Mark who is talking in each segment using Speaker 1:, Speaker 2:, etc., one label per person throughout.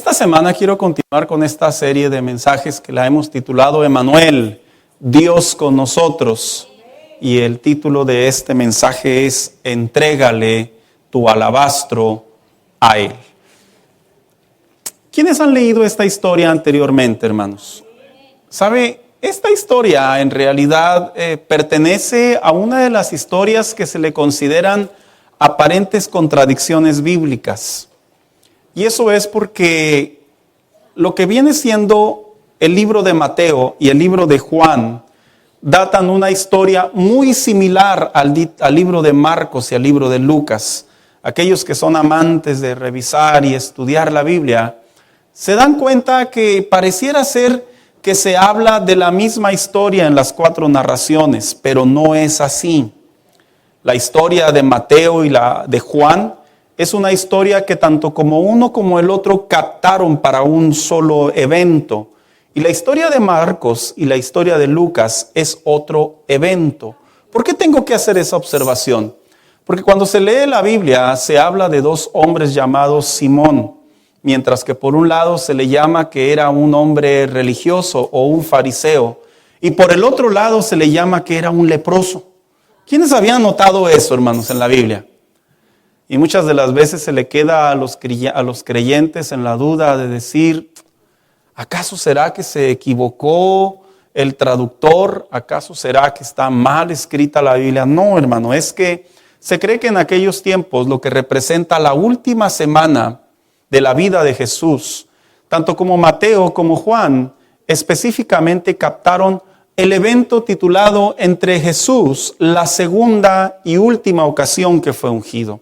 Speaker 1: Esta semana quiero continuar con esta serie de mensajes que la hemos titulado Emmanuel, Dios con nosotros. Y el título de este mensaje es Entrégale tu alabastro a Él. ¿Quiénes han leído esta historia anteriormente, hermanos? ¿Sabe? Esta historia en realidad pertenece a una de las historias que se le consideran aparentes contradicciones bíblicas. Y eso es porque lo que viene siendo el libro de Mateo y el libro de Juan datan una historia muy similar al libro de Marcos y al libro de Lucas. Aquellos que son amantes de revisar y estudiar la Biblia se dan cuenta que pareciera ser que se habla de la misma historia en las cuatro narraciones, pero no es así. La historia de Mateo y la de Juan es una historia que tanto como uno como el otro captaron para un solo evento. Y la historia de Marcos y la historia de Lucas es otro evento. ¿Por qué tengo que hacer esa observación? Porque cuando se lee la Biblia se habla de dos hombres llamados Simón, mientras que por un lado se le llama que era un hombre religioso o un fariseo, y por el otro lado se le llama que era un leproso. ¿Quiénes habían notado eso, hermanos, en la Biblia? Y muchas de las veces se le queda a los creyentes en la duda de decir, ¿acaso será que se equivocó el traductor? ¿Acaso será que está mal escrita la Biblia? No, hermano, es que se cree que en aquellos tiempos lo que representa la última semana de la vida de Jesús, tanto como Mateo como Juan, específicamente captaron el evento titulado Entre Jesús, la segunda y última ocasión que fue ungido.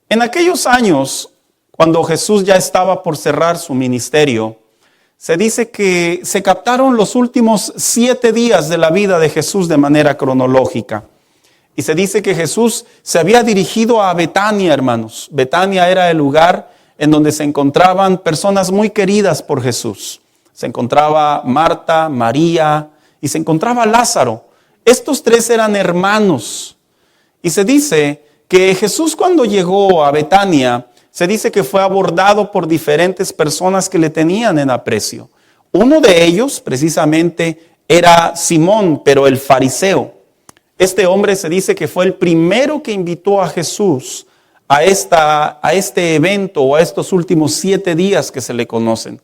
Speaker 1: En aquellos años, cuando Jesús ya estaba por cerrar su ministerio, se dice que se captaron los últimos 7 días de la vida de Jesús de manera cronológica. Y se dice que Jesús se había dirigido a Betania, hermanos. Betania era el lugar en donde se encontraban personas muy queridas por Jesús. Se encontraba Marta, María y se encontraba Lázaro. Estos 3 eran hermanos. Y se dice que Jesús cuando llegó a Betania, se dice que fue abordado por diferentes personas que le tenían en aprecio. Uno de ellos precisamente era Simón, pero el fariseo. Este hombre se dice que fue el primero que invitó a Jesús a este evento o a estos últimos 7 días que se le conocen,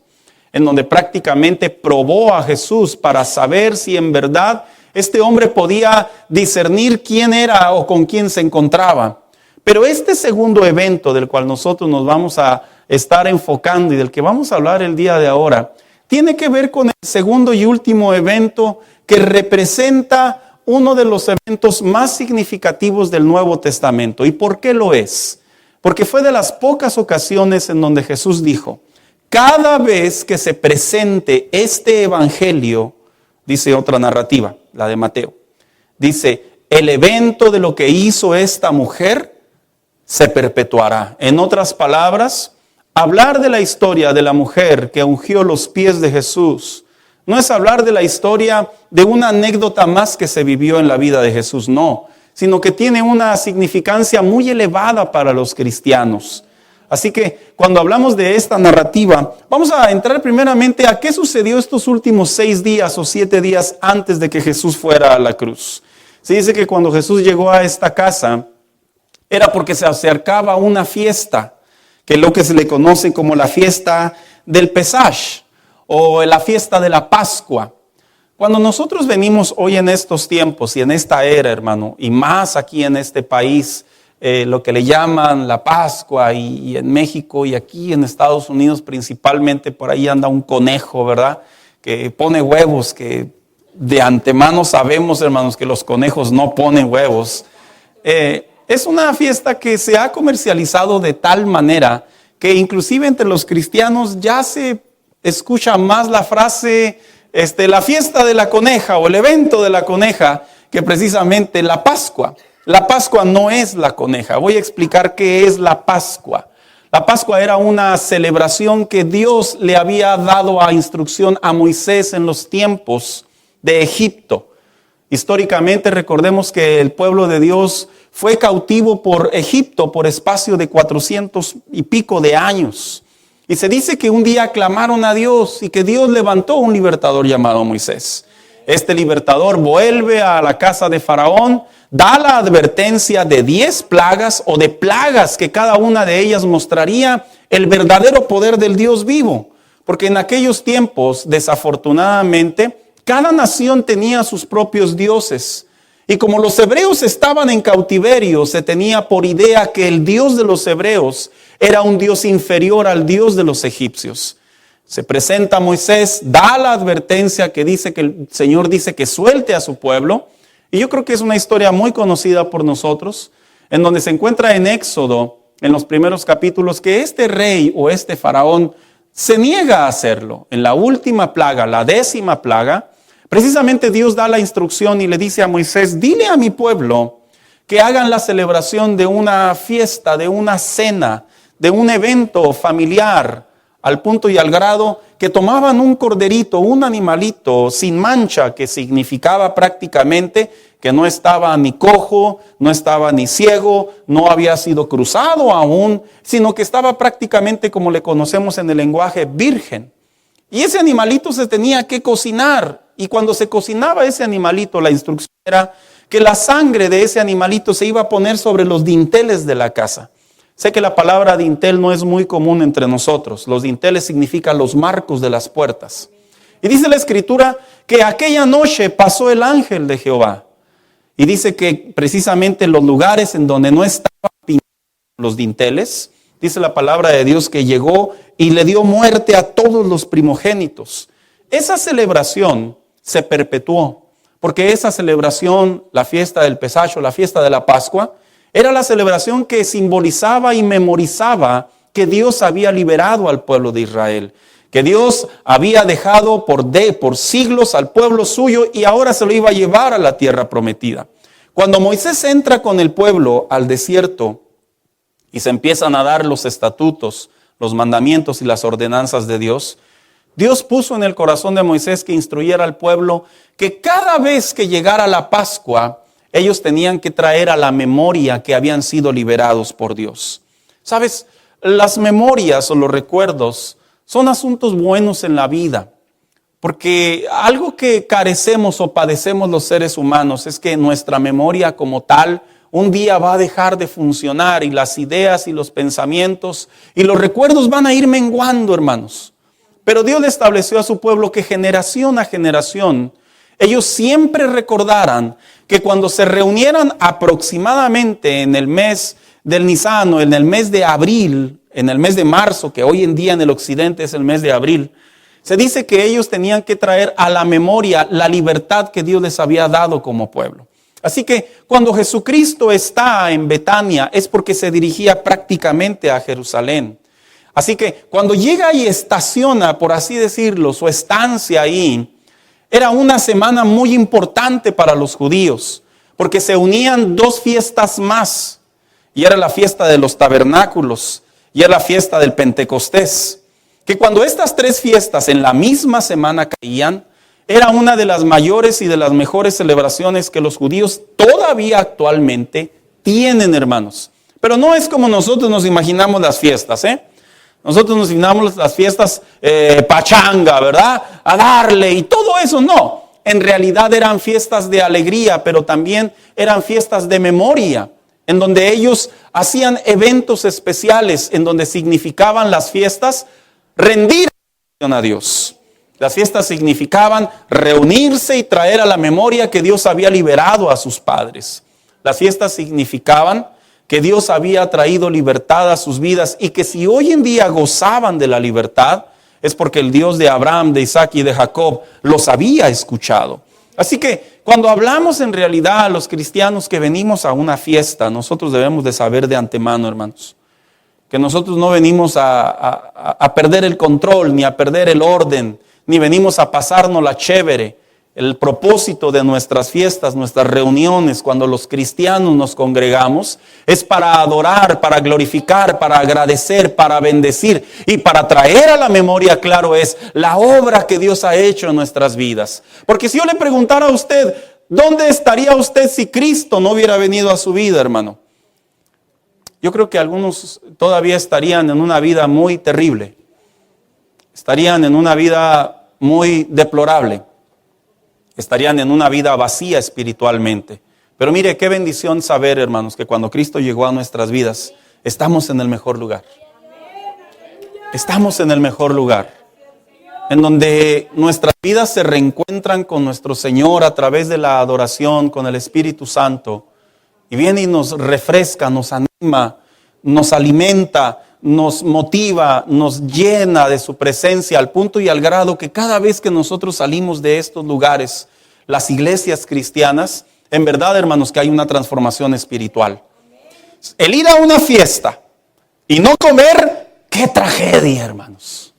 Speaker 1: en donde prácticamente probó a Jesús para saber si en verdad este hombre podía discernir quién era o con quién se encontraba. Pero este segundo evento del cual nosotros nos vamos a estar enfocando y del que vamos a hablar el día de ahora, tiene que ver con el segundo y último evento que representa uno de los eventos más significativos del Nuevo Testamento. ¿Y por qué lo es? Porque fue de las pocas ocasiones en donde Jesús dijo, cada vez que se presente este evangelio, dice otra narrativa, la de Mateo, dice, el evento de lo que hizo esta mujer se perpetuará. En otras palabras, hablar de la historia de la mujer que ungió los pies de Jesús no es hablar de la historia de una anécdota más que se vivió en la vida de Jesús, no, sino que tiene una significancia muy elevada para los cristianos. Así que cuando hablamos de esta narrativa, vamos a entrar primeramente a qué sucedió estos últimos 6 días o 7 días antes de que Jesús fuera a la cruz. Se dice que cuando Jesús llegó a esta casa, era porque se acercaba una fiesta, que es lo que se le conoce como la fiesta del Pesaj o la fiesta de la Pascua. Cuando nosotros venimos hoy en estos tiempos y en esta era, hermano, y más aquí en este país, lo que le llaman la Pascua y en México y aquí en Estados Unidos principalmente, por ahí anda un conejo, ¿verdad? Que pone huevos, que de antemano sabemos, hermanos, que los conejos no ponen huevos. Es una fiesta que se ha comercializado de tal manera que inclusive entre los cristianos ya se escucha más la frase la fiesta de la coneja o el evento de la coneja que precisamente la Pascua. La Pascua no es la coneja. Voy a explicar qué es la Pascua. La Pascua era una celebración que Dios le había dado a instrucción a Moisés en los tiempos de Egipto. Históricamente recordemos que el pueblo de Dios fue cautivo por Egipto por espacio de 400 y pico de años. Y se dice que un día clamaron a Dios y que Dios levantó un libertador llamado Moisés. Este libertador vuelve a la casa de Faraón, da la advertencia de 10 plagas o de plagas que cada una de ellas mostraría el verdadero poder del Dios vivo. Porque en aquellos tiempos, desafortunadamente, cada nación tenía sus propios dioses. Y como los hebreos estaban en cautiverio, se tenía por idea que el Dios de los hebreos era un Dios inferior al Dios de los egipcios. Se presenta Moisés, da la advertencia que dice que el Señor dice que suelte a su pueblo. Y yo creo que es una historia muy conocida por nosotros, en donde se encuentra en Éxodo, en los primeros capítulos, que este rey o este faraón se niega a hacerlo. En la última plaga, la 10ª plaga, precisamente Dios da la instrucción y le dice a Moisés, dile a mi pueblo que hagan la celebración de una fiesta, de una cena, de un evento familiar, al punto y al grado que tomaban un corderito, un animalito sin mancha, que significaba prácticamente que no estaba ni cojo, no estaba ni ciego, no había sido cruzado aún, sino que estaba prácticamente como le conocemos en el lenguaje virgen. Y ese animalito se tenía que cocinar. Y cuando se cocinaba ese animalito, la instrucción era que la sangre de ese animalito se iba a poner sobre los dinteles de la casa. Sé que la palabra dintel no es muy común entre nosotros. Los dinteles significan los marcos de las puertas. Y dice la Escritura que aquella noche pasó el ángel de Jehová. Y dice que precisamente los lugares en donde no estaban pintados los dinteles, dice la palabra de Dios que llegó y le dio muerte a todos los primogénitos. Esa celebración se perpetuó, porque esa celebración, la fiesta del Pesacho, la fiesta de la Pascua, era la celebración que simbolizaba y memorizaba que Dios había liberado al pueblo de Israel, que Dios había dejado por siglos al pueblo suyo y ahora se lo iba a llevar a la tierra prometida. Cuando Moisés entra con el pueblo al desierto y se empiezan a dar los estatutos, los mandamientos y las ordenanzas de Dios, Dios puso en el corazón de Moisés que instruyera al pueblo que cada vez que llegara la Pascua, ellos tenían que traer a la memoria que habían sido liberados por Dios. ¿Sabes? Las memorias o los recuerdos son asuntos buenos en la vida, porque algo que carecemos o padecemos los seres humanos es que nuestra memoria como tal un día va a dejar de funcionar y las ideas y los pensamientos y los recuerdos van a ir menguando, hermanos. Pero Dios le estableció a su pueblo que generación a generación ellos siempre recordaran que cuando se reunieran aproximadamente en el mes del Nisan o en el mes de abril, en el mes de marzo, que hoy en día en el occidente es el mes de abril, se dice que ellos tenían que traer a la memoria la libertad que Dios les había dado como pueblo. Así que cuando Jesucristo está en Betania es porque se dirigía prácticamente a Jerusalén. Así que cuando llega y estaciona, por así decirlo, su estancia ahí, era una semana muy importante para los judíos, porque se unían 2 fiestas más, y era la fiesta de los tabernáculos, y era la fiesta del Pentecostés, que cuando estas 3 fiestas en la misma semana caían, era una de las mayores y de las mejores celebraciones que los judíos todavía actualmente tienen, hermanos. Pero no es como nosotros nos imaginamos las fiestas, Nosotros nos imaginamos las fiestas pachanga, ¿verdad? A darle y todo eso, no. En realidad eran fiestas de alegría, pero también eran fiestas de memoria, en donde ellos hacían eventos especiales, en donde significaban las fiestas rendir a Dios. Las fiestas significaban reunirse y traer a la memoria que Dios había liberado a sus padres. Las fiestas significaban que Dios había traído libertad a sus vidas y que si hoy en día gozaban de la libertad, es porque el Dios de Abraham, de Isaac y de Jacob los había escuchado. Así que cuando hablamos en realidad a los cristianos que venimos a una fiesta, nosotros debemos de saber de antemano, hermanos, que nosotros no venimos a perder el control, ni a perder el orden, ni venimos a pasarnos la chévere. El propósito de nuestras fiestas, nuestras reuniones, cuando los cristianos nos congregamos, es para adorar, para glorificar, para agradecer, para bendecir y para traer a la memoria, claro es, la obra que Dios ha hecho en nuestras vidas. Porque si yo le preguntara a usted, ¿dónde estaría usted si Cristo no hubiera venido a su vida, hermano? Yo creo que algunos todavía estarían en una vida muy terrible. estarían en una vida muy deplorable, estarían en una vida vacía espiritualmente. Pero mire, qué bendición saber, hermanos, que cuando Cristo llegó a nuestras vidas, estamos en el mejor lugar. Estamos en el mejor lugar, en donde nuestras vidas se reencuentran con nuestro Señor a través de la adoración, con el Espíritu Santo. Y viene y nos refresca, nos anima, nos alimenta, nos motiva, nos llena de su presencia al punto y al grado que cada vez que nosotros salimos de estos lugares, las iglesias cristianas, en verdad, hermanos, que hay una transformación espiritual. El ir a una fiesta y no comer, ¡qué tragedia, hermanos!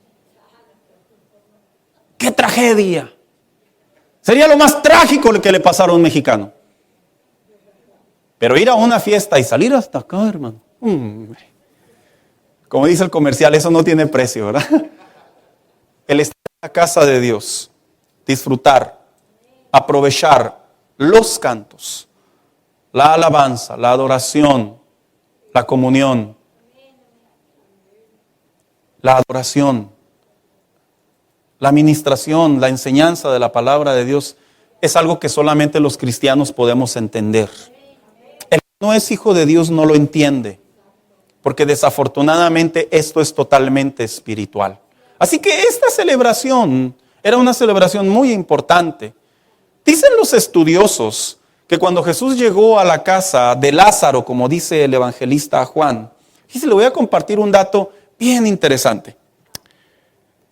Speaker 1: ¡Qué tragedia! Sería lo más trágico que le pasara a un mexicano. Pero ir a una fiesta y salir hasta acá, hermano. Como dice el comercial, eso no tiene precio, ¿verdad? El estar en la casa de Dios, disfrutar, aprovechar los cantos, la alabanza, la adoración, la comunión, la adoración, la administración, la enseñanza de la palabra de Dios es algo que solamente los cristianos podemos entender. El que no es hijo de Dios no lo entiende, porque desafortunadamente esto es totalmente espiritual. Así que esta celebración era una celebración muy importante. Dicen los estudiosos que cuando Jesús llegó a la casa de Lázaro, como dice el evangelista Juan, y le voy a compartir un dato bien interesante.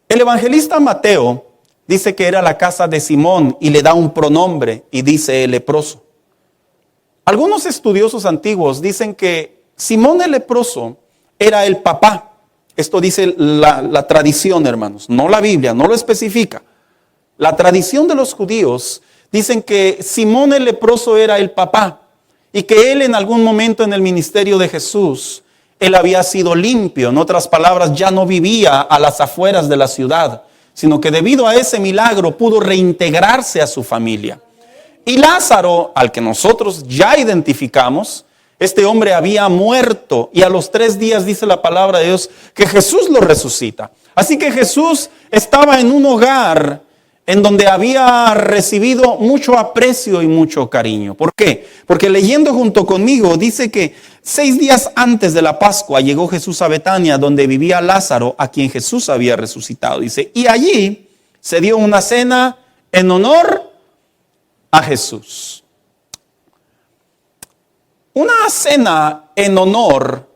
Speaker 1: El evangelista Mateo dice que era la casa de Simón y le da un pronombre y dice el leproso. Algunos estudiosos antiguos dicen que Simón el leproso era el papá. Esto dice la tradición, hermanos, no la Biblia, no lo especifica. La tradición de los judíos dicen que Simón el leproso era el papá y que él en algún momento en el ministerio de Jesús, él había sido limpio. En otras palabras, ya no vivía a las afueras de la ciudad, sino que debido a ese milagro pudo reintegrarse a su familia. Y Lázaro, al que nosotros ya identificamos, este hombre había muerto y a los 3 días dice la palabra de Dios que Jesús lo resucita. Así que Jesús estaba en un hogar en donde había recibido mucho aprecio y mucho cariño. ¿Por qué? Porque leyendo junto conmigo dice que 6 días antes de la Pascua llegó Jesús a Betania, donde vivía Lázaro, a quien Jesús había resucitado. Dice, y allí se dio una cena en honor a Jesús. Una cena en honor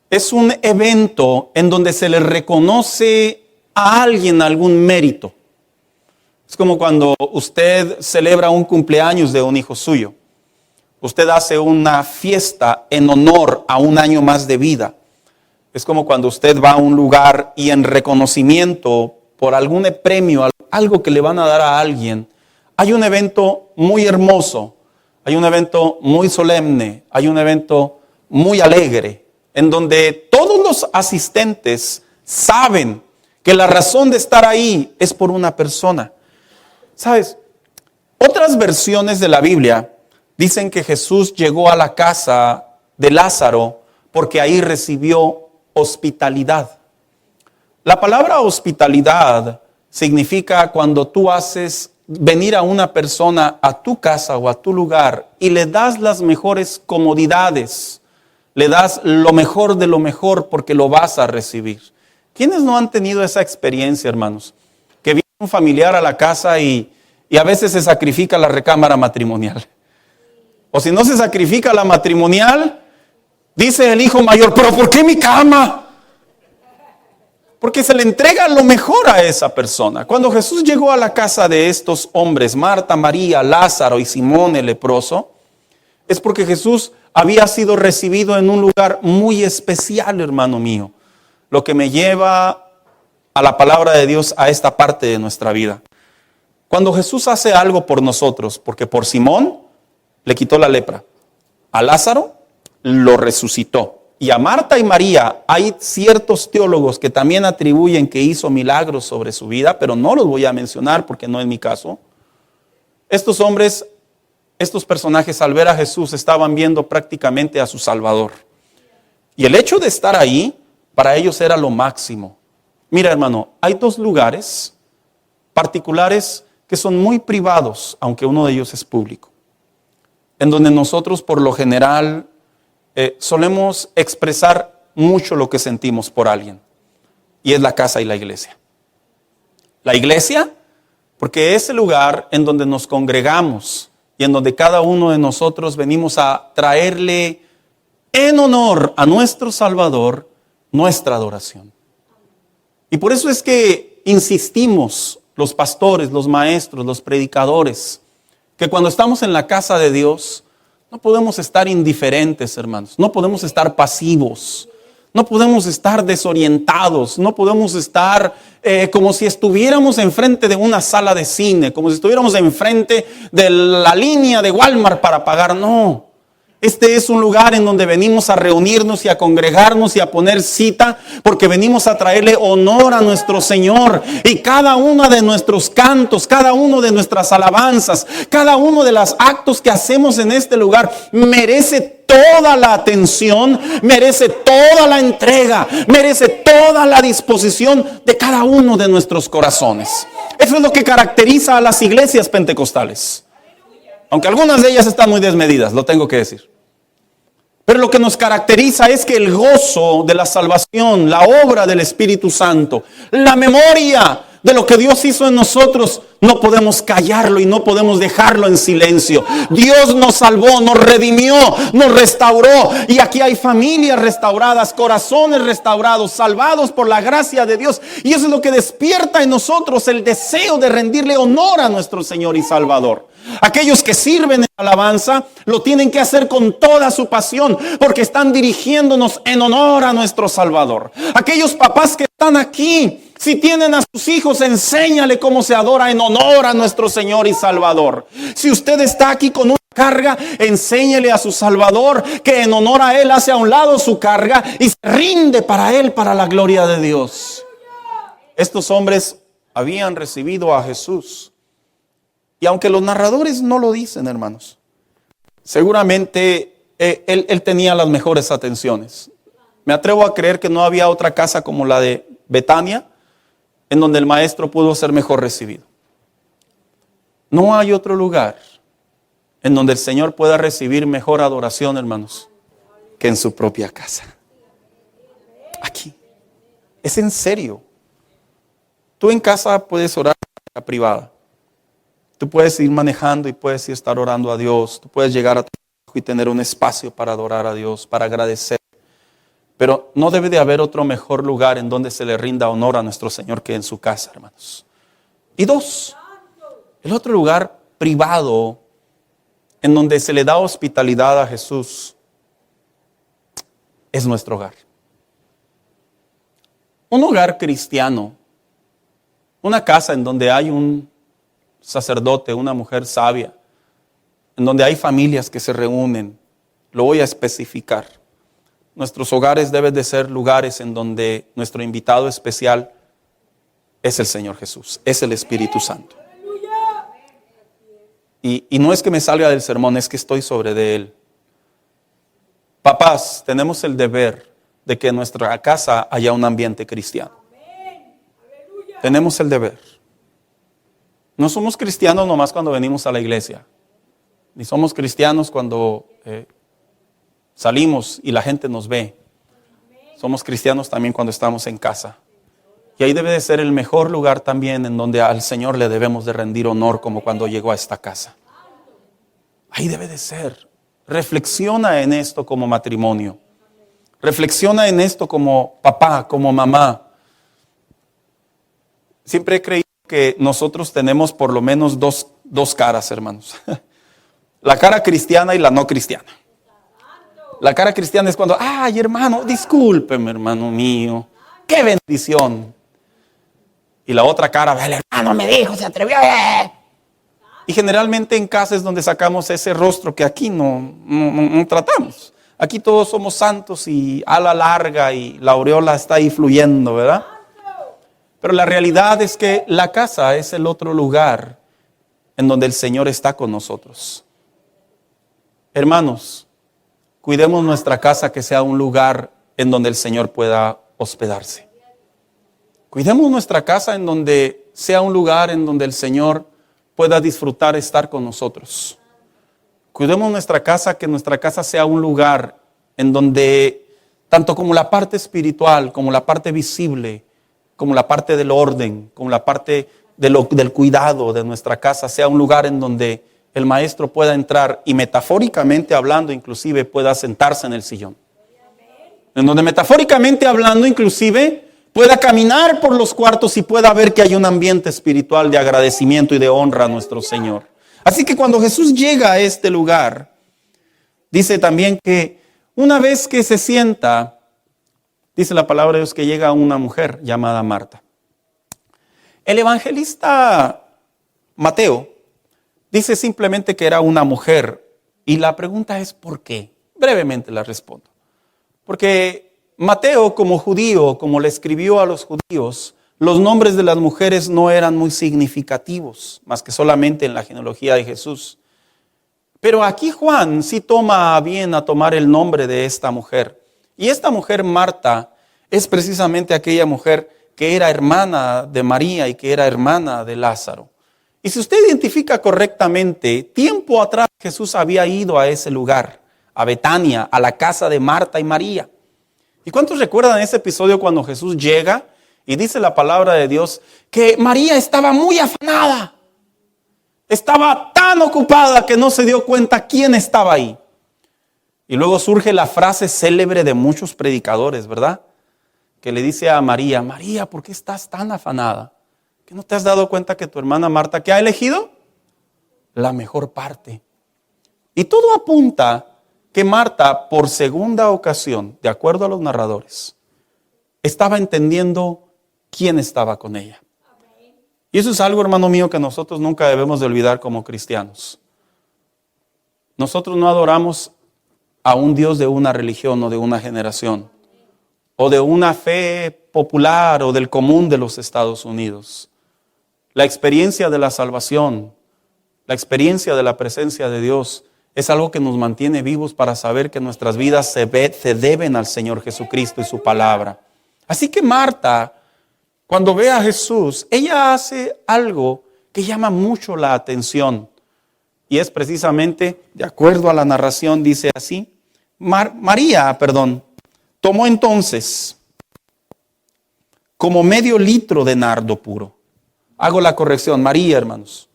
Speaker 1: es un evento en donde se le reconoce a alguien algún mérito. Es como cuando usted celebra un cumpleaños de un hijo suyo. Usted hace una fiesta en honor a un año más de vida. Es como cuando usted va a un lugar y en reconocimiento por algún premio, algo que le van a dar a alguien, hay un evento muy hermoso, hay un evento muy solemne, hay un evento muy alegre, en donde todos los asistentes saben que la razón de estar ahí es por una persona. ¿Sabes? Otras versiones de la Biblia dicen que Jesús llegó a la casa de Lázaro porque ahí recibió hospitalidad. La palabra hospitalidad significa cuando tú haces venir a una persona a tu casa o a tu lugar y le das las mejores comodidades, le das lo mejor de lo mejor porque lo vas a recibir. ¿Quiénes no han tenido esa experiencia, hermanos? Que viene un familiar a la casa y a veces se sacrifica la recámara matrimonial. O si no se sacrifica la matrimonial, dice el hijo mayor, ¿pero por qué mi cama? Porque se le entrega lo mejor a esa persona. Cuando Jesús llegó a la casa de estos hombres, Marta, María, Lázaro y Simón el leproso, es porque Jesús había sido recibido en un lugar muy especial, hermano mío. Lo que me lleva a la palabra de Dios a esta parte de nuestra vida. Cuando Jesús hace algo por nosotros, porque por Simón le quitó la lepra, a Lázaro lo resucitó. Y a Marta y María hay ciertos teólogos que también atribuyen que hizo milagros sobre su vida, pero no los voy a mencionar porque no es mi caso. Estos hombres, estos personajes al ver a Jesús estaban viendo prácticamente a su Salvador. Y el hecho de estar ahí, para ellos era lo máximo. Mira, hermano, hay dos lugares particulares que son muy privados, aunque uno de ellos es público, en donde nosotros por lo general solemos expresar mucho lo que sentimos por alguien, y es la casa y la iglesia. La iglesia, porque es el lugar en donde nos congregamos y en donde cada uno de nosotros venimos a traerle en honor a nuestro Salvador nuestra adoración. Y por eso es que insistimos, los pastores, los maestros, los predicadores, que cuando estamos en la casa de Dios, no podemos estar indiferentes, hermanos. No podemos estar pasivos. No podemos estar desorientados. No podemos estar como si estuviéramos enfrente de una sala de cine, como si estuviéramos enfrente de la línea de Walmart para pagar. No. Este es un lugar en donde venimos a reunirnos y a congregarnos y a poner cita, porque venimos a traerle honor a nuestro Señor. Y cada uno de nuestros cantos, cada uno de nuestras alabanzas, cada uno de los actos que hacemos en este lugar merece toda la atención, merece toda la entrega, merece toda la disposición de cada uno de nuestros corazones. Eso es lo que caracteriza a las iglesias pentecostales. Aunque algunas de ellas están muy desmedidas, lo tengo que decir. Pero lo que nos caracteriza es que el gozo de la salvación, la obra del Espíritu Santo, la memoria de lo que Dios hizo en nosotros, no podemos callarlo y no podemos dejarlo en silencio. Dios nos salvó, nos redimió, nos restauró. Y aquí hay familias restauradas, corazones restaurados, salvados por la gracia de Dios. Y eso es lo que despierta en nosotros el deseo de rendirle honor a nuestro Señor y Salvador. Aquellos que sirven en alabanza lo tienen que hacer con toda su pasión, porque están dirigiéndonos en honor a nuestro Salvador. Aquellos papás que están aquí, si tienen a sus hijos, enséñale cómo se adora en honor a nuestro Señor y Salvador. Si usted está aquí con una carga, enséñele a su Salvador que en honor a Él hace a un lado su carga y se rinde para Él, para la gloria de Dios. Estos hombres habían recibido a Jesús. Y aunque los narradores no lo dicen, hermanos, seguramente él tenía las mejores atenciones. Me atrevo a creer que no había otra casa como la de Betania en donde el maestro pudo ser mejor recibido. No hay otro lugar en donde el Señor pueda recibir mejor adoración, hermanos, que en su propia casa. Aquí. Es en serio. Tú en casa puedes orar en la privada. Tú puedes ir manejando y puedes ir estar orando a Dios. Tú puedes llegar a tu trabajo y tener un espacio para adorar a Dios, para agradecer. Pero no debe de haber otro mejor lugar en donde se le rinda honor a nuestro Señor que en su casa, hermanos. Y dos, el otro lugar privado en donde se le da hospitalidad a Jesús es nuestro hogar. Un hogar cristiano, una casa en donde hay un sacerdote, una mujer sabia, en donde hay familias que se reúnen. Lo voy a especificar. Nuestros hogares deben de ser lugares en donde nuestro invitado especial es el Señor Jesús, es el Espíritu Santo. Y no es que me salga del sermón, es que estoy sobre de él. Papás, tenemos el deber de que en nuestra casa haya un ambiente cristiano. Tenemos el deber. No somos cristianos nomás cuando venimos a la iglesia, ni somos cristianos cuando salimos y la gente nos ve. Somos cristianos también cuando estamos en casa. Y ahí debe de ser el mejor lugar también en donde al Señor le debemos de rendir honor, como cuando llegó a esta casa. Ahí debe de ser. Reflexiona en esto como matrimonio. Reflexiona en esto como papá, como mamá. Siempre he creído que nosotros tenemos por lo menos dos caras, hermanos. La cara cristiana y la no cristiana. La cara cristiana es cuando, ay hermano, discúlpeme hermano mío, qué bendición. Y la otra cara, el hermano me dijo, se atrevió. Y generalmente en casa es donde sacamos ese rostro que aquí no tratamos. Aquí todos somos santos y ala larga y la aureola está ahí fluyendo, ¿verdad? Pero la realidad es que la casa es el otro lugar en donde el Señor está con nosotros. Hermanos, cuidemos nuestra casa, que sea un lugar en donde el Señor pueda hospedarse. Cuidemos nuestra casa en donde sea un lugar en donde el Señor pueda disfrutar estar con nosotros. Cuidemos nuestra casa, que nuestra casa sea un lugar en donde, tanto como la parte espiritual, como la parte visible, como la parte del orden, como la parte del cuidado de nuestra casa, sea un lugar en donde el maestro pueda entrar y metafóricamente hablando inclusive pueda sentarse en el sillón. En donde metafóricamente hablando inclusive pueda caminar por los cuartos y pueda ver que hay un ambiente espiritual de agradecimiento y de honra a nuestro Señor. Así que cuando Jesús llega a este lugar, dice también que una vez que se sienta, dice la palabra de Dios que llega una mujer llamada Marta. El evangelista Mateo dice simplemente que era una mujer y la pregunta es ¿por qué? Brevemente la respondo. Porque Mateo como judío, como le escribió a los judíos, los nombres de las mujeres no eran muy significativos, más que solamente en la genealogía de Jesús. Pero aquí Juan sí toma bien a tomar el nombre de esta mujer. Y esta mujer Marta es precisamente aquella mujer que era hermana de María y que era hermana de Lázaro. Y si usted identifica correctamente, tiempo atrás Jesús había ido a ese lugar, a Betania, a la casa de Marta y María. ¿Y cuántos recuerdan ese episodio cuando Jesús llega y dice la palabra de Dios que María estaba muy afanada? Estaba tan ocupada que no se dio cuenta quién estaba ahí. Y luego surge la frase célebre de muchos predicadores, ¿verdad? Que le dice a María, María, ¿por qué estás tan afanada? ¿Que no te has dado cuenta que tu hermana Marta, ¿qué ha elegido? La mejor parte. Y todo apunta que Marta, por segunda ocasión, de acuerdo a los narradores, estaba entendiendo quién estaba con ella. Y eso es algo, hermano mío, que nosotros nunca debemos de olvidar como cristianos. Nosotros no adoramos a un Dios de una religión o de una generación, o de una fe popular o del común de los Estados Unidos. La experiencia de la salvación, la experiencia de la presencia de Dios es algo que nos mantiene vivos para saber que nuestras vidas se deben al Señor Jesucristo y su palabra. Así que Marta, cuando ve a Jesús, ella hace algo que llama mucho la atención. Y es precisamente, de acuerdo a la narración, dice así, María, tomó entonces como medio litro de nardo puro. Hago la corrección, María, hermanos.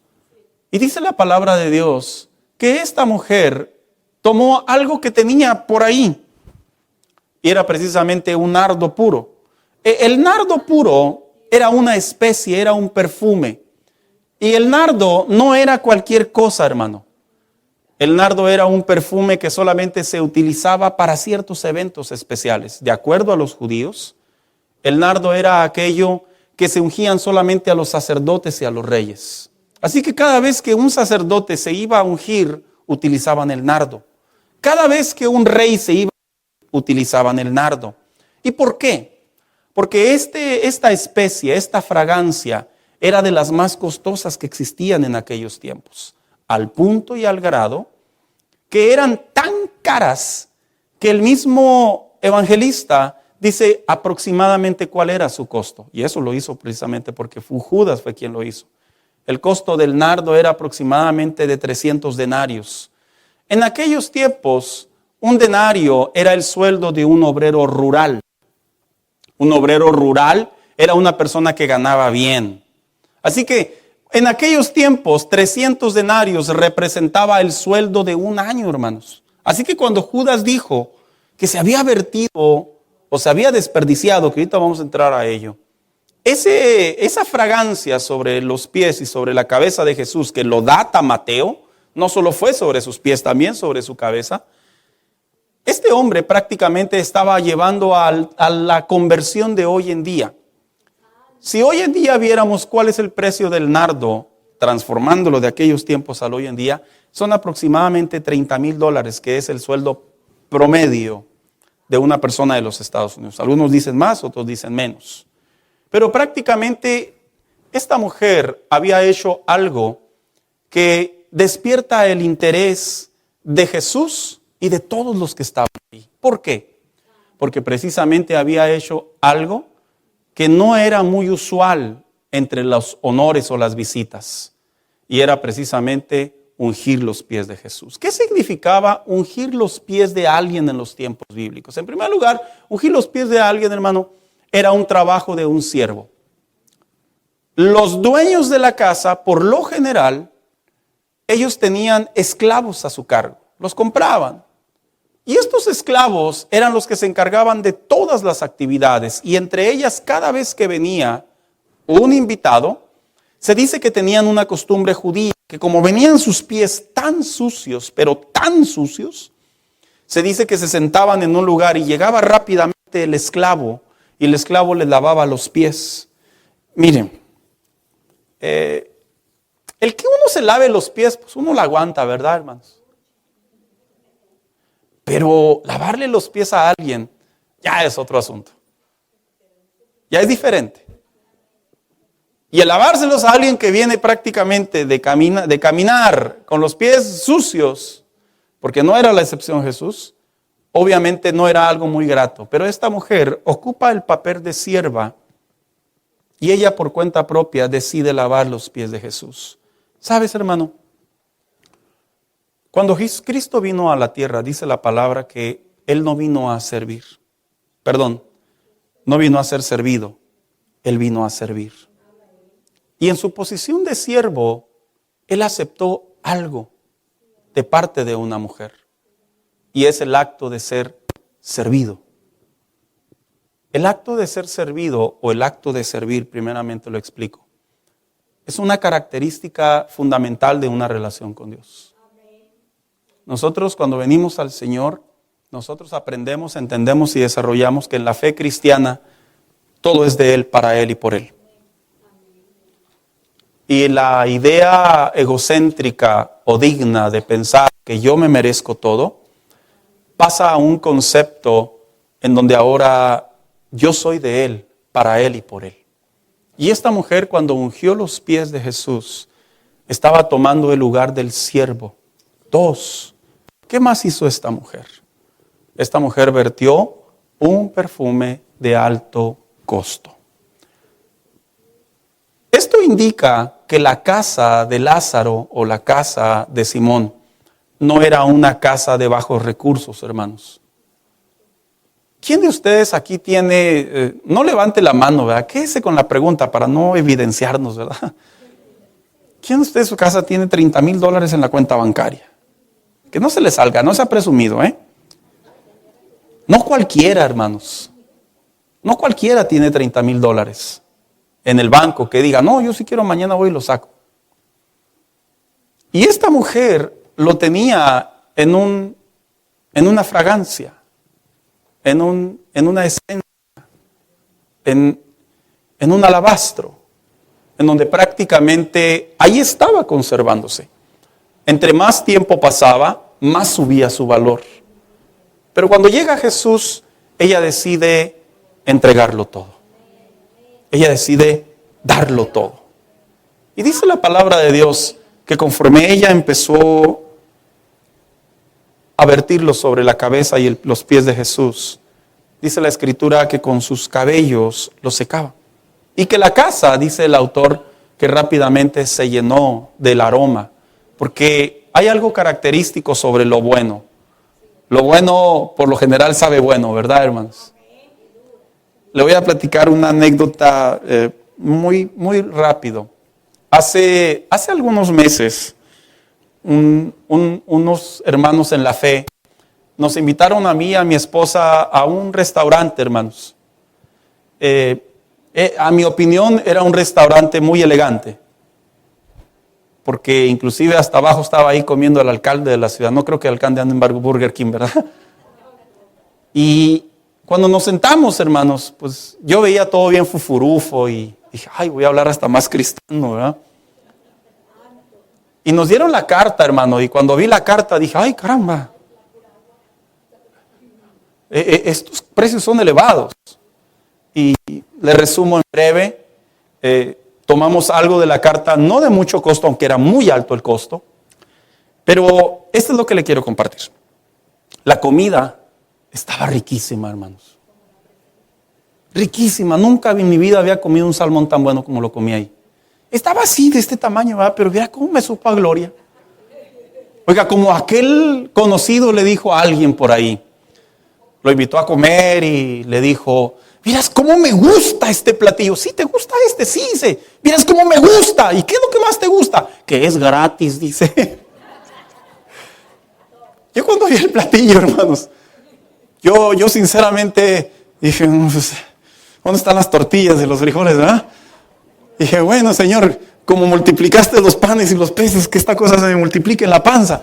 Speaker 1: Y dice la palabra de Dios que esta mujer tomó algo que tenía por ahí. Y era precisamente un nardo puro. El nardo puro era una especie, era un perfume. Y el nardo no era cualquier cosa, hermano. El nardo era un perfume que solamente se utilizaba para ciertos eventos especiales. De acuerdo a los judíos, el nardo era aquello que se ungían solamente a los sacerdotes y a los reyes. Así que cada vez que un sacerdote se iba a ungir, utilizaban el nardo. Cada vez que un rey se iba, utilizaban el nardo. ¿Y por qué? Porque esta especie, esta fragancia, era de las más costosas que existían en aquellos tiempos. Al punto y al grado que eran tan caras que el mismo evangelista dice aproximadamente cuál era su costo. Y eso lo hizo precisamente porque Judas fue quien lo hizo. El costo del nardo era aproximadamente de 300 denarios. En aquellos tiempos, un denario era el sueldo de un obrero rural. Un obrero rural era una persona que ganaba bien. Así que en aquellos tiempos, 300 denarios representaba el sueldo de un año, hermanos. Así que cuando Judas dijo que se había vertido o se había desperdiciado, que ahorita vamos a entrar a ello, esa fragancia sobre los pies y sobre la cabeza de Jesús, que lo data Mateo, no solo fue sobre sus pies, también sobre su cabeza. Este hombre prácticamente estaba llevando a la conversión de hoy en día. Si hoy en día viéramos cuál es el precio del nardo, transformándolo de aquellos tiempos al hoy en día, son aproximadamente $30,000, que es el sueldo promedio de una persona de los Estados Unidos. Algunos dicen más, otros dicen menos. Pero prácticamente esta mujer había hecho algo que despierta el interés de Jesús y de todos los que estaban ahí. ¿Por qué? Porque precisamente había hecho algo que no era muy usual entre los honores o las visitas, y era precisamente ungir los pies de Jesús. ¿Qué significaba ungir los pies de alguien en los tiempos bíblicos? En primer lugar, ungir los pies de alguien, hermano, era un trabajo de un siervo. Los dueños de la casa, por lo general, ellos tenían esclavos a su cargo, los compraban. Y estos esclavos eran los que se encargaban de todas las actividades, y entre ellas, cada vez que venía un invitado, se dice que tenían una costumbre judía, que como venían sus pies tan sucios, pero tan sucios, se dice que se sentaban en un lugar y llegaba rápidamente el esclavo, y el esclavo les lavaba los pies. Miren, el que uno se lave los pies, pues uno lo aguanta, ¿verdad, hermanos? Pero lavarle los pies a alguien ya es otro asunto. Ya es diferente. Y el lavárselos a alguien que viene prácticamente de caminar con los pies sucios, porque no era la excepción Jesús, obviamente no era algo muy grato. Pero esta mujer ocupa el papel de sierva y ella por cuenta propia decide lavar los pies de Jesús. ¿Sabes, hermano? Cuando Cristo vino a la tierra, dice la palabra que Él no vino a servir. Perdón, no vino a ser servido, Él vino a servir. Y en su posición de siervo, Él aceptó algo de parte de una mujer. Y es el acto de ser servido. El acto de ser servido o el acto de servir, primeramente lo explico, es una característica fundamental de una relación con Dios. Nosotros cuando venimos al Señor, nosotros aprendemos, entendemos y desarrollamos que en la fe cristiana todo es de Él, para Él y por Él. Y la idea egocéntrica o digna de pensar que yo me merezco todo, pasa a un concepto en donde ahora yo soy de Él, para Él y por Él. Y esta mujer, cuando ungió los pies de Jesús, estaba tomando el lugar del siervo. 2. ¿Qué más hizo esta mujer? Esta mujer vertió un perfume de alto costo. Esto indica que la casa de Lázaro o la casa de Simón no era una casa de bajos recursos, hermanos. ¿Quién de ustedes aquí tiene, no levante la mano, ¿verdad? Quédese con la pregunta para no evidenciarnos, ¿verdad? ¿Quién de ustedes en su casa tiene $30,000 en la cuenta bancaria? Que no se le salga, no sea presumido, ¿eh? No cualquiera, hermanos. No cualquiera tiene $30,000 en el banco que diga, no, yo si quiero mañana voy y lo saco. Y esta mujer lo tenía en una fragancia, en una esencia, en un alabastro, en donde prácticamente ahí estaba conservándose. Entre más tiempo pasaba, más subía su valor. Pero cuando llega Jesús, ella decide entregarlo todo. Ella decide darlo todo. Y dice la palabra de Dios que conforme ella empezó a vertirlo sobre la cabeza y los pies de Jesús, dice la Escritura que con sus cabellos los secaba. Y que la casa, dice el autor, que rápidamente se llenó del aroma. Porque hay algo característico sobre lo bueno. Lo bueno, por lo general, sabe bueno, ¿verdad, hermanos? Le voy a platicar una anécdota muy rápido. Hace algunos meses, unos hermanos en la fe nos invitaron a mí y a mi esposa a un restaurante, hermanos. A mi opinión, era un restaurante muy elegante. Porque inclusive hasta abajo estaba ahí comiendo el alcalde de la ciudad. No creo que el alcalde ande en Burger King, ¿verdad? Y cuando nos sentamos, hermanos, pues yo veía todo bien fufurufo y dije, ay, voy a hablar hasta más cristiano, ¿verdad? Y nos dieron la carta, hermano, y cuando vi la carta dije, ay, caramba, estos precios son elevados. Y le resumo en breve, tomamos algo de la carta, no de mucho costo, aunque era muy alto el costo, pero esto es lo que le quiero compartir. La comida estaba riquísima, hermanos. riquísima. Nunca en mi vida había comido un salmón tan bueno como lo comí ahí. Estaba así, de este tamaño, ¿verdad? Pero mira cómo me supo a gloria. Oiga, como aquel conocido le dijo a alguien por ahí, lo invitó a comer y le dijo, miras cómo me gusta este platillo. ¿Sí te gusta este? Sí, dice, miras cómo me gusta. ¿Y qué es lo que más te gusta? Que es gratis, dice. Yo cuando vi el platillo, hermanos, yo sinceramente dije, pues, ¿dónde están las tortillas y los frijoles, verdad? Dije, bueno, Señor, como multiplicaste los panes y los peces, que esta cosa se me multiplique en la panza.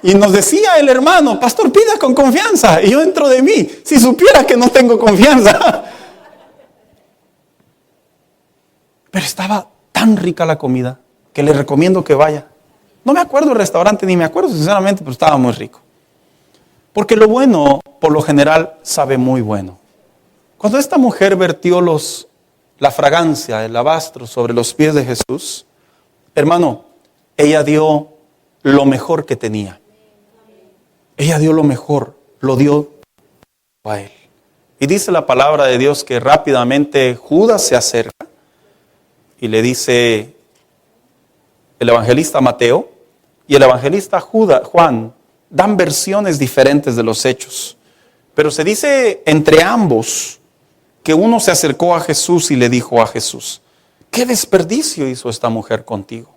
Speaker 1: Y nos decía el hermano, pastor, pida con confianza. Y yo dentro de mí, si supiera que no tengo confianza. Pero estaba tan rica la comida que le recomiendo que vaya. No me acuerdo el restaurante, ni me acuerdo sinceramente, pero estaba muy rico. Porque lo bueno, por lo general, sabe muy bueno. Cuando esta mujer vertió la fragancia, el alabastro sobre los pies de Jesús, hermano, ella dio lo mejor que tenía. Ella dio lo mejor, lo dio a él. Y dice la palabra de Dios que rápidamente Judas se acerca y le dice el evangelista Mateo y el evangelista Juan dan versiones diferentes de los hechos. Pero se dice entre ambos que uno se acercó a Jesús y le dijo a Jesús, ¿qué desperdicio hizo esta mujer contigo?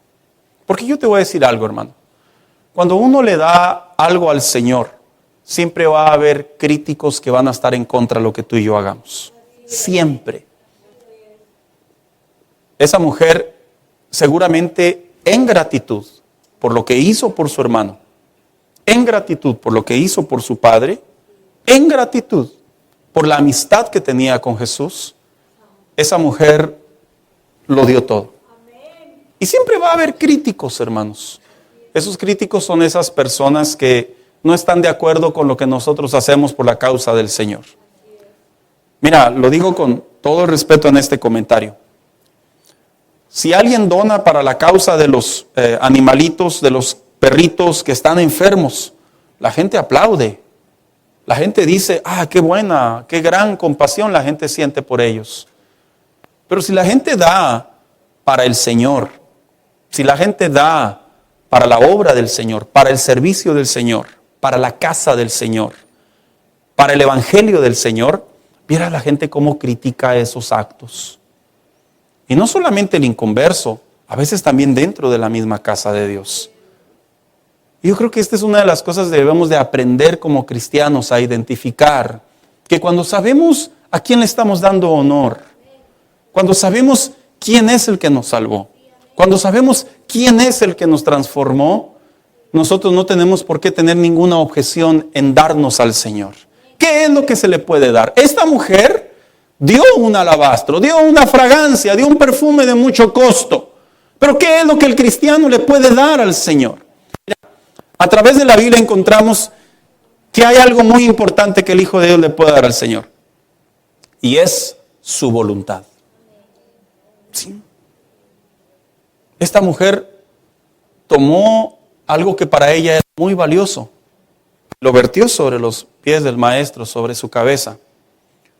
Speaker 1: Porque yo te voy a decir algo, hermano. Cuando uno le da algo al Señor, siempre va a haber críticos que van a estar en contra de lo que tú y yo hagamos. Siempre. Esa mujer seguramente en gratitud por lo que hizo por su hermano, en gratitud por lo que hizo por su padre, en gratitud por la amistad que tenía con Jesús, esa mujer lo dio todo. Y siempre va a haber críticos, hermanos. Esos críticos son esas personas que no están de acuerdo con lo que nosotros hacemos por la causa del Señor. Mira, lo digo con todo el respeto en este comentario. Si alguien dona para la causa de los animalitos, de los perritos que están enfermos, la gente aplaude. La gente dice, qué buena, qué gran compasión la gente siente por ellos. Pero si la gente da para el Señor, si la gente da para la obra del Señor, para el servicio del Señor, para la casa del Señor, para el evangelio del Señor, mira la gente cómo critica esos actos. Y no solamente el inconverso, a veces también dentro de la misma casa de Dios. Yo creo que esta es una de las cosas que debemos de aprender como cristianos a identificar, que cuando sabemos a quién le estamos dando honor, cuando sabemos quién es el que nos salvó, cuando sabemos quién es el que nos transformó, nosotros no tenemos por qué tener ninguna objeción en darnos al Señor. ¿Qué es lo que se le puede dar? Esta mujer dio un alabastro, dio una fragancia, dio un perfume de mucho costo. Pero ¿qué es lo que el cristiano le puede dar al Señor? A través de la Biblia encontramos que hay algo muy importante que el Hijo de Dios le puede dar al Señor. Y es su voluntad. ¿Sí? Esta mujer tomó algo que para ella era muy valioso. Lo vertió sobre los pies del Maestro, sobre su cabeza.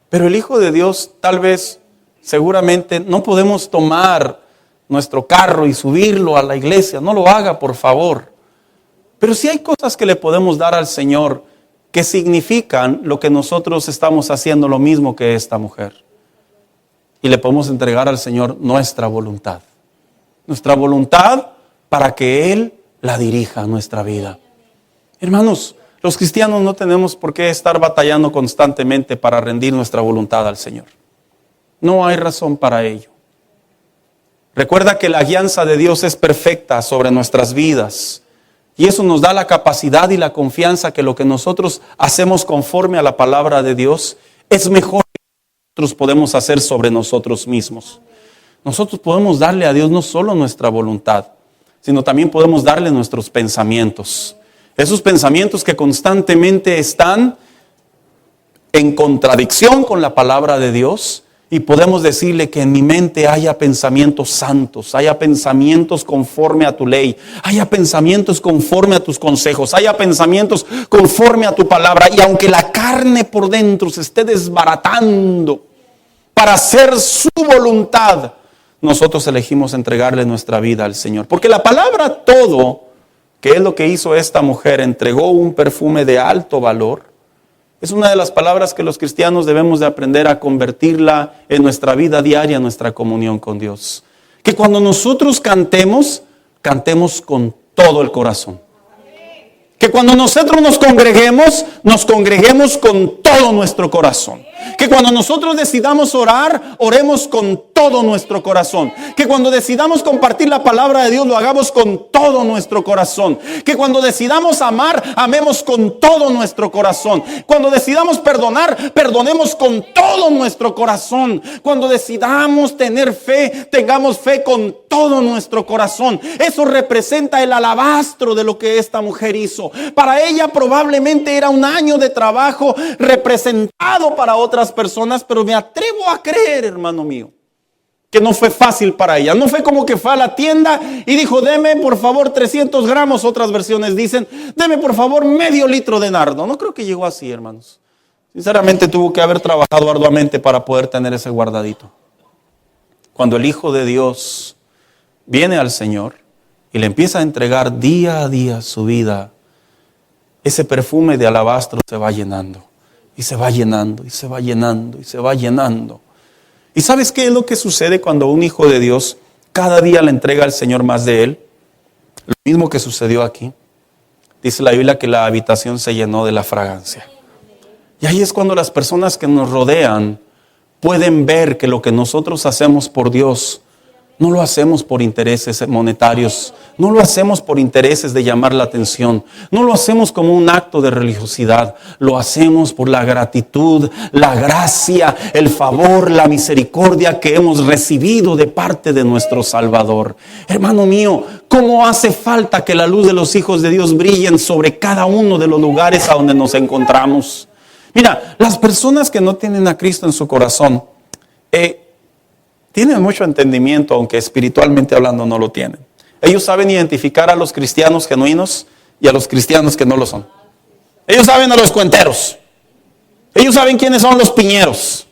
Speaker 1: Pero el Hijo de Dios, tal vez, seguramente, no podemos tomar nuestro carro y subirlo a la iglesia. No lo haga, por favor. Pero sí hay cosas que le podemos dar al Señor que significan lo que nosotros estamos haciendo, lo mismo que esta mujer. Y le podemos entregar al Señor nuestra voluntad. Nuestra voluntad para que Él la dirija a nuestra vida. Hermanos, los cristianos no tenemos por qué estar batallando constantemente para rendir nuestra voluntad al Señor. No hay razón para ello. Recuerda que la guianza de Dios es perfecta sobre nuestras vidas. Y eso nos da la capacidad y la confianza que lo que nosotros hacemos conforme a la palabra de Dios es mejor que nosotros podemos hacer sobre nosotros mismos. Nosotros podemos darle a Dios no solo nuestra voluntad, sino también podemos darle nuestros pensamientos. Esos pensamientos que constantemente están en contradicción con la palabra de Dios. Y podemos decirle que en mi mente haya pensamientos santos, haya pensamientos conforme a tu ley, haya pensamientos conforme a tus consejos, haya pensamientos conforme a tu palabra. Y aunque la carne por dentro se esté desbaratando, para hacer su voluntad, nosotros elegimos entregarle nuestra vida al Señor. Porque la palabra todo, que es lo que hizo esta mujer, entregó un perfume de alto valor, es una de las palabras que los cristianos debemos de aprender a convertirla en nuestra vida diaria, en nuestra comunión con Dios. Que cuando nosotros cantemos, cantemos con todo el corazón. Que cuando nosotros nos congreguemos con todo nuestro corazón. Que cuando nosotros decidamos orar, oremos con todo nuestro corazón. Que cuando decidamos compartir la palabra de Dios, lo hagamos con todo nuestro corazón. Que cuando decidamos amar, amemos con todo nuestro corazón. Cuando decidamos perdonar, perdonemos con todo nuestro corazón. Cuando decidamos tener fe, tengamos fe con todo nuestro corazón. Eso representa el alabastro de lo que esta mujer hizo. Para ella probablemente era un año de trabajo representado para otras personas, pero me atrevo a creer, hermano mío, que no fue fácil para ella. No fue como que fue a la tienda y dijo, deme por favor 300 gramos. Otras versiones dicen, deme por favor medio litro de nardo. No creo que llegó así, hermanos. Sinceramente tuvo que haber trabajado arduamente para poder tener ese guardadito. Cuando el Hijo de Dios viene al Señor y le empieza a entregar día a día su vida, ese perfume de alabastro se va llenando, y se va llenando, y se va llenando, y se va llenando. ¿Y sabes qué es lo que sucede cuando un hijo de Dios cada día le entrega al Señor más de Él? Lo mismo que sucedió aquí. Dice la Biblia que la habitación se llenó de la fragancia. Y ahí es cuando las personas que nos rodean pueden ver que lo que nosotros hacemos por Dios, no lo hacemos por intereses monetarios, no lo hacemos por intereses de llamar la atención, no lo hacemos como un acto de religiosidad, lo hacemos por la gratitud, la gracia, el favor, la misericordia que hemos recibido de parte de nuestro Salvador. Hermano mío, ¿cómo hace falta que la luz de los hijos de Dios brillen sobre cada uno de los lugares a donde nos encontramos? Mira, las personas que no tienen a Cristo en su corazón, tienen mucho entendimiento, aunque espiritualmente hablando no lo tienen. Ellos saben identificar a los cristianos genuinos y a los cristianos que no lo son. Ellos saben a los cuenteros. Ellos saben quiénes son los piñeros.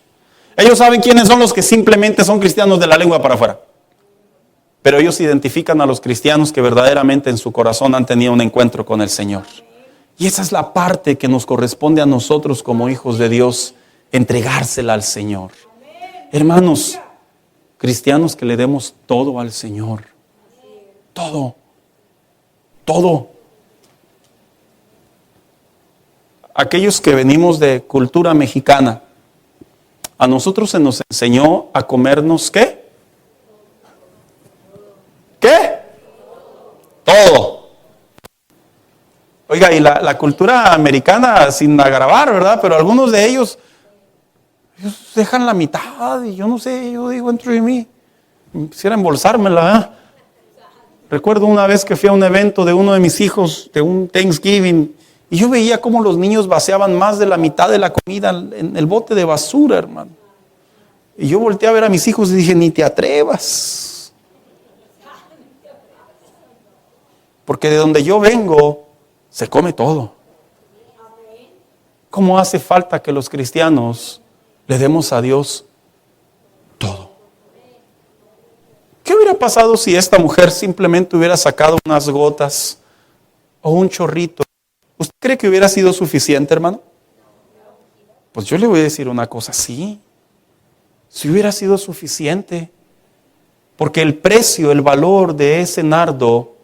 Speaker 1: Ellos saben quiénes son los que simplemente son cristianos de la lengua para afuera. Pero ellos identifican a los cristianos que verdaderamente en su corazón han tenido un encuentro con el Señor. Y esa es la parte que nos corresponde a nosotros como hijos de Dios, entregársela al Señor. Hermanos, cristianos que le demos todo al Señor. Todo. Todo. Aquellos que venimos de cultura mexicana, a nosotros se nos enseñó a comernos ¿qué? ¿Qué? Todo. Oiga, y la cultura americana, sin agravar, ¿verdad? Pero algunos de ellos dejan la mitad y yo no sé, yo digo dentro de mí, quisiera embolsármela, ¿eh? Recuerdo una vez que fui a un evento de uno de mis hijos, de un Thanksgiving, y yo veía cómo los niños vaciaban más de la mitad de la comida en el bote de basura, hermano. Y yo volteé a ver a mis hijos y dije, ni te atrevas. Porque de donde yo vengo, se come todo. ¿Cómo hace falta que los cristianos le demos a Dios todo? ¿Qué hubiera pasado si esta mujer simplemente hubiera sacado unas gotas o un chorrito? ¿Usted cree que hubiera sido suficiente, hermano? Pues yo le voy a decir una cosa, sí. Si hubiera sido suficiente. Porque el precio, el valor de ese nardo,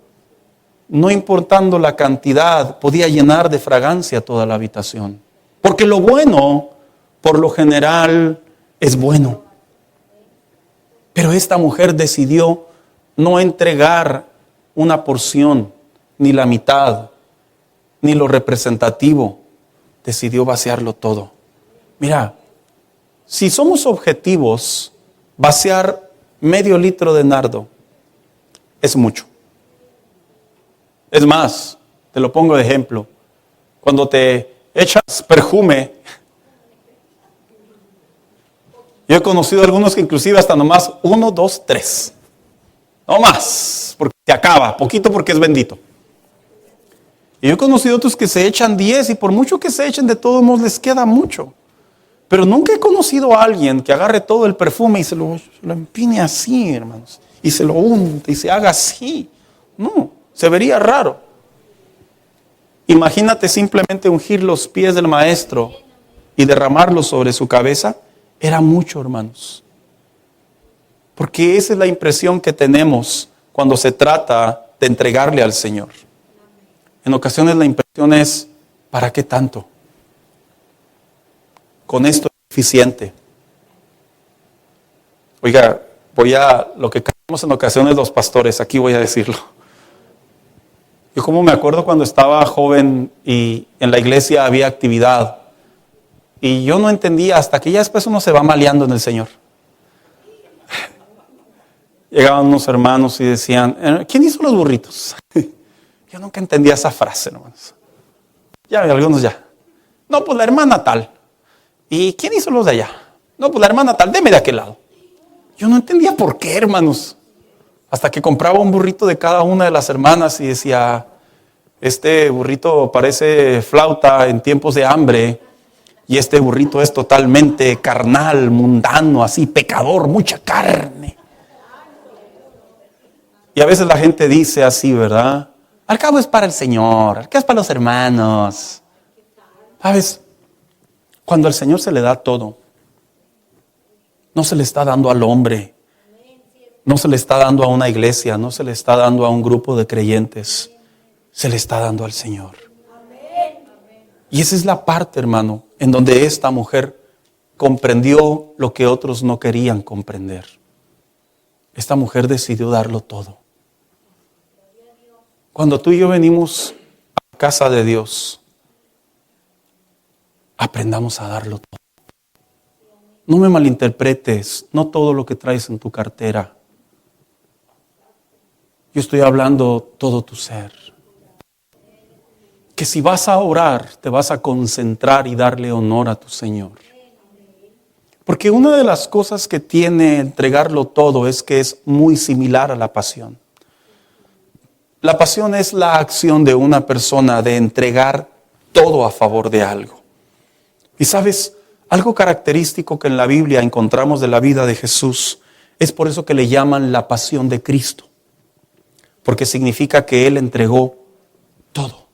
Speaker 1: no importando la cantidad, podía llenar de fragancia toda la habitación. Porque lo bueno, por lo general, es bueno. Pero esta mujer decidió no entregar una porción, ni la mitad, ni lo representativo. Decidió vaciarlo todo. Mira, si somos objetivos, vaciar medio litro de nardo es mucho. Es más, te lo pongo de ejemplo. Cuando te echas perfume, yo he conocido algunos que inclusive hasta nomás 1, 2, 3. No más, porque te acaba, poquito porque es bendito. Y yo he conocido otros que se echan 10 y por mucho que se echen, de todos modos les queda mucho. Pero nunca he conocido a alguien que agarre todo el perfume y se lo empine así, hermanos. Y se lo unte y se haga así. No, se vería raro. Imagínate simplemente ungir los pies del maestro y derramarlos sobre su cabeza. Era mucho, hermanos. Porque esa es la impresión que tenemos cuando se trata de entregarle al Señor. En ocasiones la impresión es, ¿para qué tanto? Con esto es suficiente. Oiga, lo que callamos en ocasiones los pastores, aquí voy a decirlo. Yo como me acuerdo cuando estaba joven y en la iglesia había actividad. Y yo no entendía, hasta que ya después uno se va maleando en el Señor. Llegaban unos hermanos y decían, ¿quién hizo los burritos? Yo nunca entendía esa frase, hermanos. Ya, algunos ya. No, pues la hermana tal. ¿Y quién hizo los de allá? No, pues la hermana tal, deme de aquel lado. Yo no entendía por qué, hermanos. Hasta que compraba un burrito de cada una de las hermanas y decía, este burrito parece flauta en tiempos de hambre y este burrito es totalmente carnal, mundano, así, pecador, mucha carne. Y a veces la gente dice así, ¿verdad? Al cabo es para el Señor, al cabo es para los hermanos. ¿Sabes? Cuando al Señor se le da todo, no se le está dando al hombre, no se le está dando a una iglesia, no se le está dando a un grupo de creyentes, se le está dando al Señor. Y esa es la parte, hermano, en donde esta mujer comprendió lo que otros no querían comprender. Esta mujer decidió darlo todo. Cuando tú y yo venimos a la casa de Dios, aprendamos a darlo todo. No me malinterpretes, no todo lo que traes en tu cartera. Yo estoy hablando todo tu ser. Que si vas a orar, te vas a concentrar y darle honor a tu Señor. Porque una de las cosas que tiene entregarlo todo es que es muy similar a la pasión. La pasión es la acción de una persona de entregar todo a favor de algo. Y sabes, algo característico que en la Biblia encontramos de la vida de Jesús, es por eso que le llaman la pasión de Cristo. Porque significa que Él entregó todo.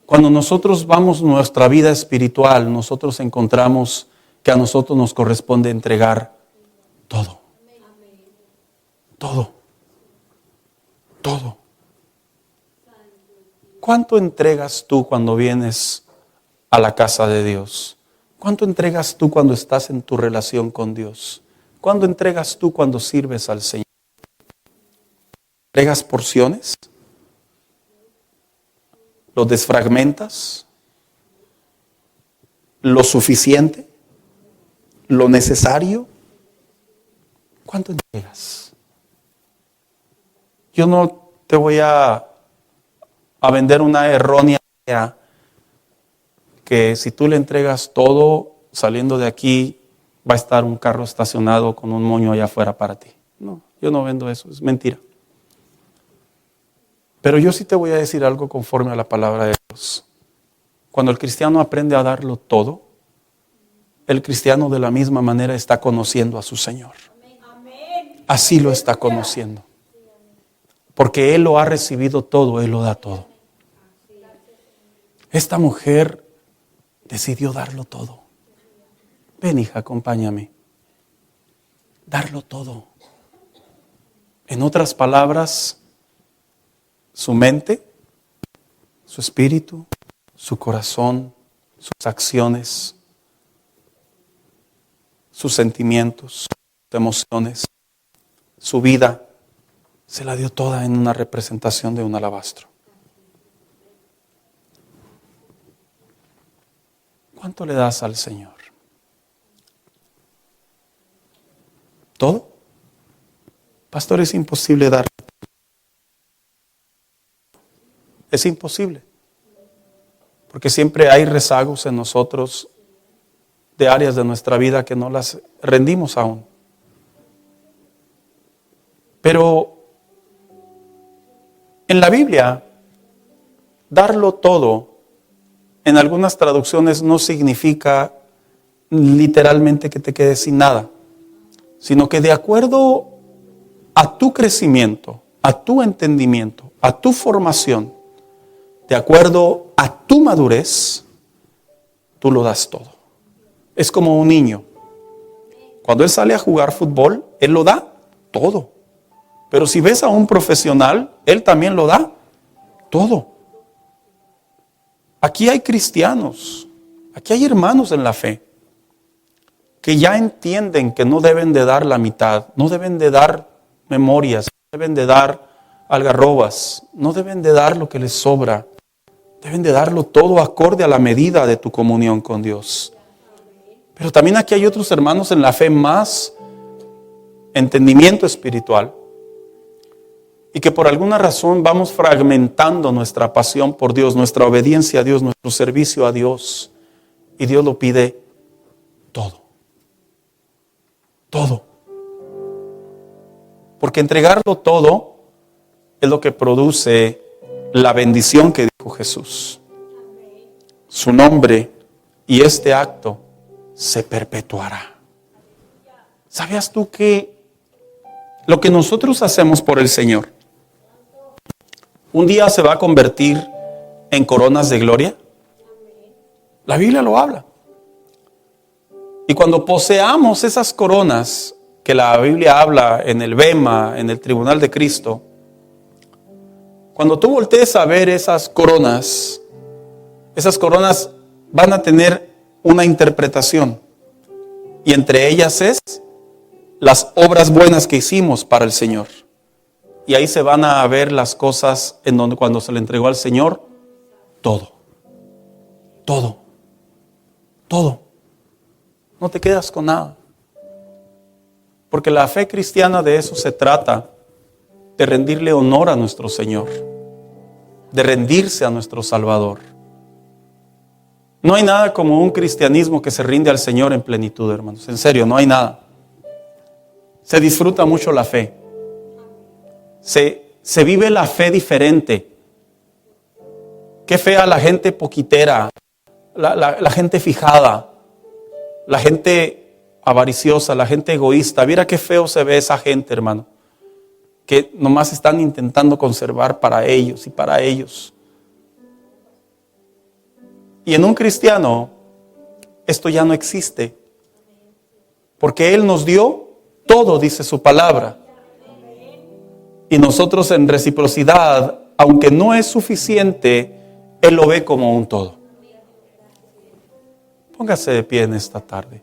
Speaker 1: Cuando nosotros vamos nuestra vida espiritual, nosotros encontramos que a nosotros nos corresponde entregar todo. Todo. Todo. ¿Cuánto entregas tú cuando vienes a la casa de Dios? ¿Cuánto entregas tú cuando estás en tu relación con Dios? ¿Cuánto entregas tú cuando sirves al Señor? ¿Entregas porciones? ¿Lo desfragmentas? ¿Lo suficiente? ¿Lo necesario? ¿Cuánto entregas? Yo no te voy a vender una errónea idea que si tú le entregas todo, saliendo de aquí, va a estar un carro estacionado con un moño allá afuera para ti. No, yo no vendo eso, es mentira. Pero yo sí te voy a decir algo conforme a la palabra de Dios. Cuando el cristiano aprende a darlo todo, el cristiano de la misma manera está conociendo a su Señor. Así lo está conociendo. Porque Él lo ha recibido todo, Él lo da todo. Esta mujer decidió darlo todo. Ven, hija, acompáñame. Darlo todo. En otras palabras, su mente, su espíritu, su corazón, sus acciones, sus sentimientos, sus emociones, su vida, se la dio toda en una representación de un alabastro. ¿Cuánto le das al Señor? ¿Todo? Pastor, es imposible dar. Es imposible. Porque siempre hay rezagos en nosotros de áreas de nuestra vida que no las rendimos aún. Pero en la Biblia, darlo todo, en algunas traducciones no significa literalmente que te quedes sin nada, sino que de acuerdo a tu crecimiento, a tu entendimiento, a tu formación, de acuerdo a tu madurez, tú lo das todo. Es como un niño. Cuando él sale a jugar fútbol, él lo da todo. Pero si ves a un profesional, él también lo da todo. Aquí hay cristianos, aquí hay hermanos en la fe, que ya entienden que no deben de dar la mitad, no deben de dar memorias, no deben de dar algarrobas, no deben de dar lo que les sobra, deben de darlo todo acorde a la medida de tu comunión con Dios. Pero también aquí hay otros hermanos en la fe más entendimiento espiritual y que por alguna razón vamos fragmentando nuestra pasión por Dios, nuestra obediencia a Dios, nuestro servicio a Dios, y Dios lo pide todo. Todo. Porque entregarlo todo es lo que produce la bendición que dijo Jesús. Su nombre y este acto se perpetuará. ¿Sabías tú que lo que nosotros hacemos por el Señor un día se va a convertir en coronas de gloria? La Biblia lo habla. Y cuando poseamos esas coronas que la Biblia habla en el bema, en el tribunal de Cristo, cuando tú voltees a ver esas coronas van a tener una interpretación. Y entre ellas es las obras buenas que hicimos para el Señor. Y ahí se van a ver las cosas en donde cuando se le entregó al Señor, todo. Todo. Todo. No te quedas con nada. Porque la fe cristiana de eso se trata, de rendirle honor a nuestro Señor, de rendirse a nuestro Salvador. No hay nada como un cristianismo que se rinde al Señor en plenitud, hermanos. En serio, no hay nada. Se disfruta mucho la fe. Se vive la fe diferente. Qué fea la gente poquitera, la gente fijada, la gente avariciosa, la gente egoísta. Mira qué feo se ve esa gente, hermano, que nomás están intentando conservar para ellos y para ellos. Y en un cristiano esto ya no existe, porque Él nos dio todo, dice su palabra. Y nosotros en reciprocidad, aunque no es suficiente, Él lo ve como un todo. Póngase de pie en esta tarde.